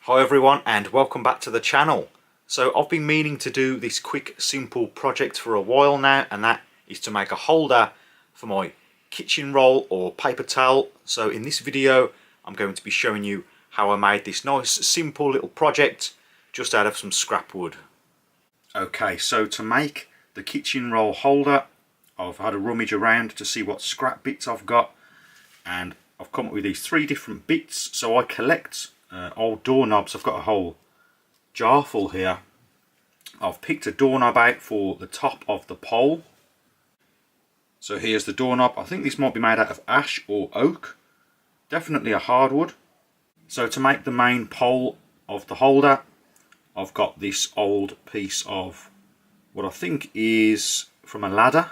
Hi everyone and welcome back to the channel. So I've been meaning to do this quick simple project for a while now, and that is to make a holder for my kitchen roll or paper towel. So in this video I'm going to be showing you how I made this nice simple little project just out of some scrap wood. Okay, so to make the kitchen roll holder I've had a rummage around to see what scrap bits I've got, and I've come up with these three different bits. So I collect old doorknobs. I've got a whole jar full here. I've picked a doorknob out for the top of the pole. So here's the doorknob. I think this might be made out of ash or oak. Definitely a hardwood. So to make the main pole of the holder, I've got this old piece of what I think is from a ladder.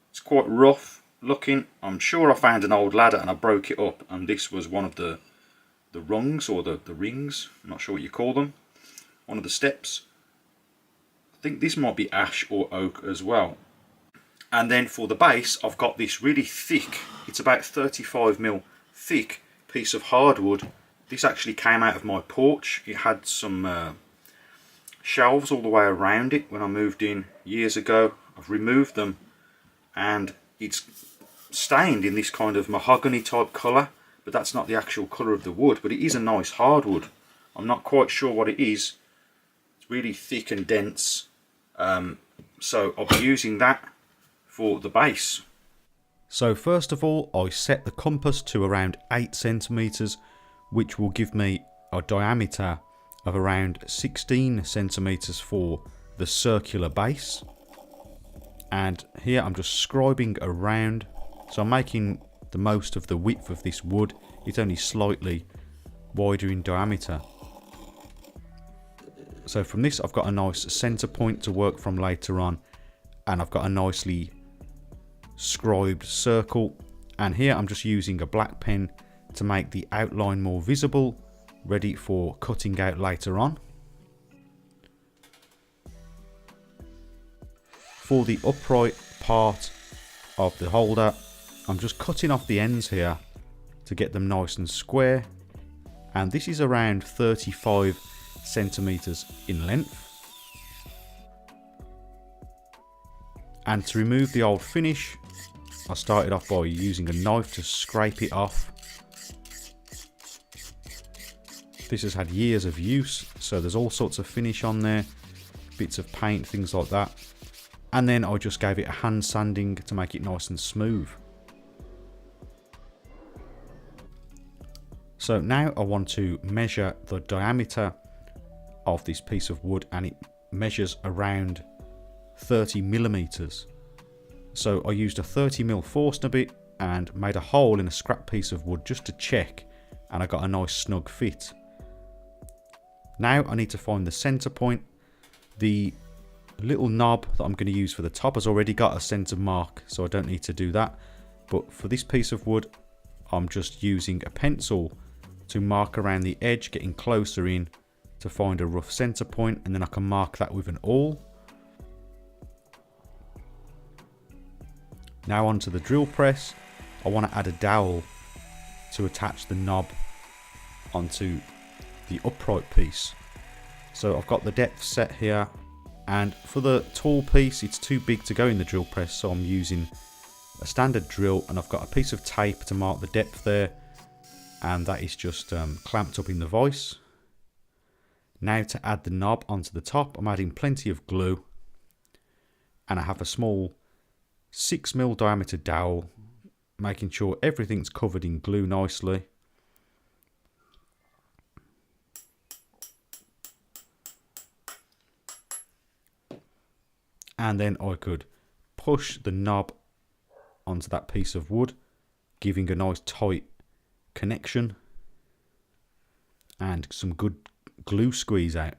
It's quite rough looking. I'm sure I found an old ladder and I broke it up, and this was one of the rungs or the rings. I'm not sure what you call them. One of the steps. I think this might be ash or oak as well. And then for the base I've got this really thick, it's about 35mm thick piece of hardwood. This actually came out of my porch. It had some shelves all the way around it when I moved in years ago. I've removed them and it's stained in this kind of mahogany type colour, but that's not the actual colour of the wood, but it is a nice hardwood. I'm not quite sure what it is. It's really thick and dense, so I'll be using that for the base. So first of all I set the compass to around 8cm, which will give me a diameter of around 16cm for the circular base. And here I'm just scribing around, so I'm making the most of the width of this wood. It's only slightly wider in diameter. So from this I've got a nice centre point to work from later on, and I've got a nicely scribed circle. And here I'm just using a black pen to make the outline more visible, ready for cutting out later on. For the upright part of the holder, I'm just cutting off the ends here to get them nice and square, and this is around 35cm in length. And to remove the old finish, I started off by using a knife to scrape it off. This has had years of use, so there's all sorts of finish on there, bits of paint, things like that. And then I just gave it a hand sanding to make it nice and smooth. So now I want to measure the diameter of this piece of wood, and it measures around 30mm. So I used a 30mm Forstner bit and made a hole in a scrap piece of wood just to check, and I got a nice snug fit. Now I need to find the centre point. The little knob that I'm going to use for the top has already got a centre mark, so I don't need to do that. But for this piece of wood I'm just using a pencil to mark around the edge, getting closer in to find a rough centre point, and then I can mark that with an awl. Now onto the drill press. I want to add a dowel to attach the knob onto the upright piece. So I've got the depth set here, and for the tall piece it's too big to go in the drill press, so I'm using a standard drill, and I've got a piece of tape to mark the depth there, and that is just clamped up in the vise. Now to add the knob onto the top, I'm adding plenty of glue, and I have a small 6mm diameter dowel, making sure everything's covered in glue nicely. And then I could push the knob onto that piece of wood, giving a nice tight connection and some good glue squeeze out.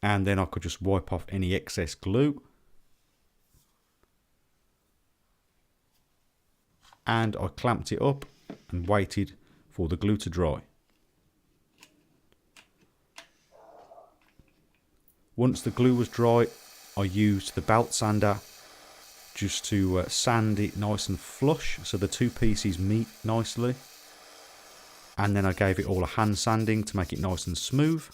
And then I could just wipe off any excess glue. And I clamped it up and waited for the glue to dry. Once the glue was dry, I used the belt sander just to sand it nice and flush so the two pieces meet nicely. And then I gave it all a hand sanding to make it nice and smooth.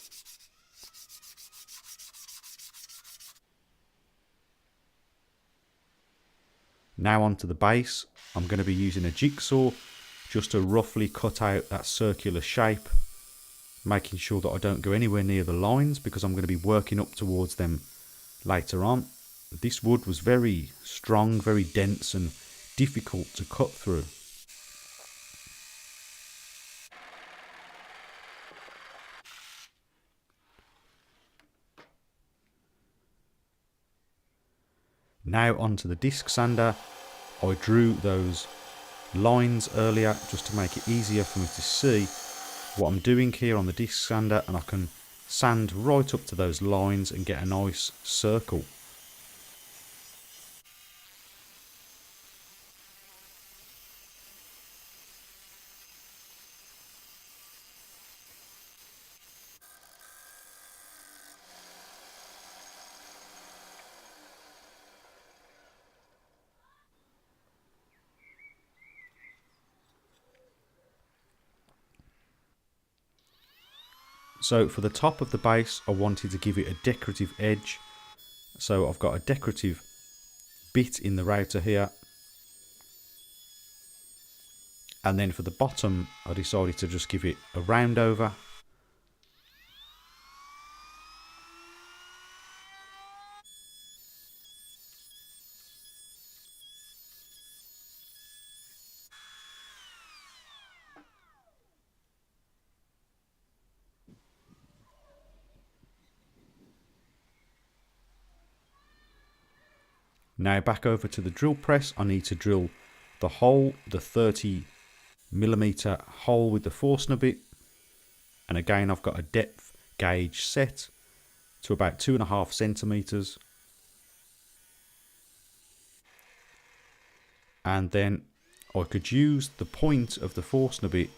Now onto the base. I'm going to be using a jigsaw just to roughly cut out that circular shape, making sure that I don't go anywhere near the lines because I'm going to be working up towards them later on. This wood was very strong, very dense and difficult to cut through. Now onto the disc sander. I drew those lines earlier just to make it easier for me to see what I'm doing here on the disc sander, and I can sand right up to those lines and get a nice circle. So for the top of the base, I wanted to give it a decorative edge. So I've got a decorative bit in the router here. And then for the bottom, I decided to just give it a round over. Now back over to the drill press, I need to drill the hole, the 30mm hole with the Forstner bit. And again, I've got a depth gauge set to about 2.5 centimeters. And then I could use the point of the Forstner bit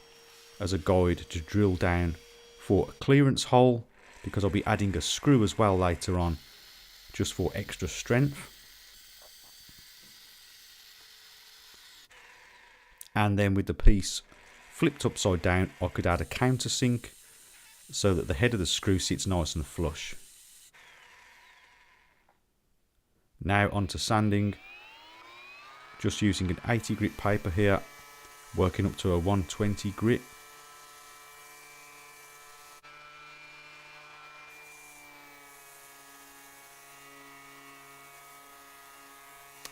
as a guide to drill down for a clearance hole, because I'll be adding a screw as well later on, just for extra strength. And then with the piece flipped upside down, I could add a countersink so that the head of the screw sits nice and flush. Now onto sanding, just using an 80 grit paper here, working up to a 120 grit.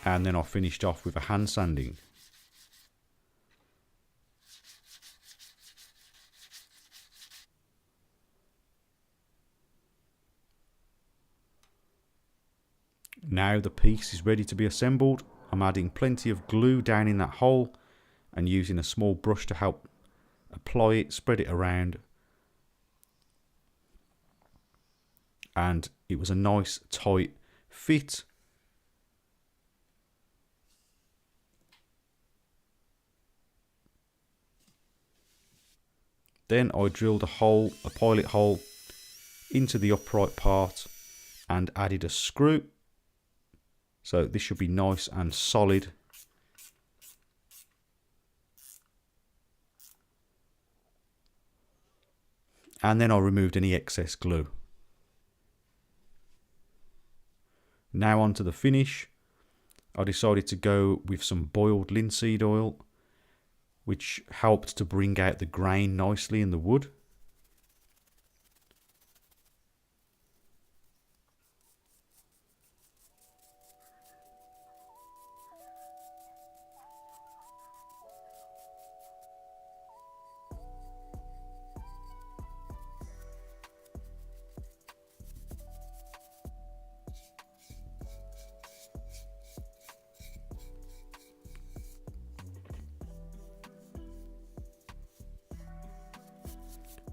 And then I finished off with a hand sanding. Now the piece is ready to be assembled. I'm adding plenty of glue down in that hole and using a small brush to help apply it, spread it around. And it was a nice tight fit. Then I drilled a hole, a pilot hole, into the upright part and added a screw. So this should be nice and solid. And then I removed any excess glue. Now onto the finish. I decided to go with some boiled linseed oil, which helped to bring out the grain nicely in the wood.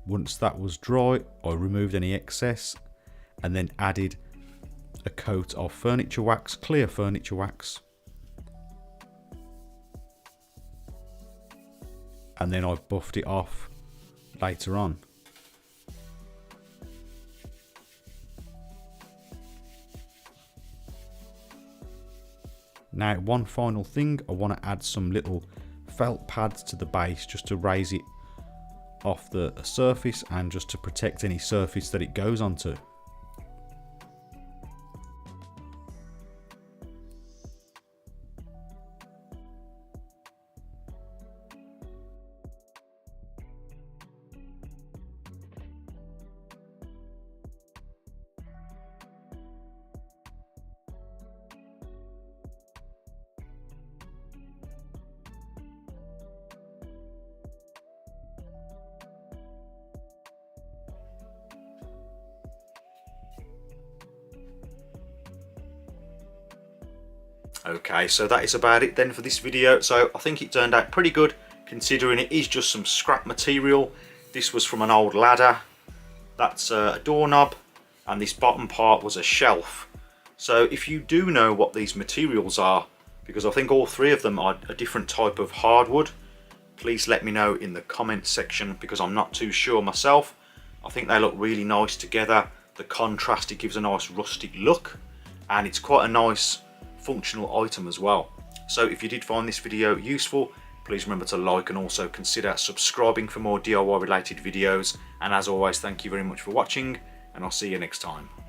Once that was dry, I removed any excess and then added a coat of furniture wax, clear furniture wax. And then I've buffed it off later on. Now, one final thing, I want to add some little felt pads to the base just to raise it off the surface and just to protect any surface that it goes onto. Okay, so that is about it then for this video. So I think it turned out pretty good considering it is just some scrap material. This was from an old ladder. That's a doorknob, and this bottom part was a shelf. So if you do know what these materials are, because I think all three of them are a different type of hardwood, please let me know in the comments section, because I'm not too sure myself. I think they look really nice together. The contrast, it gives a nice rustic look, and it's quite a nice functional item as well. So if you did find this video useful, please remember to like and also consider subscribing for more DIY related videos. And as always, thank you very much for watching, and I'll see you next time.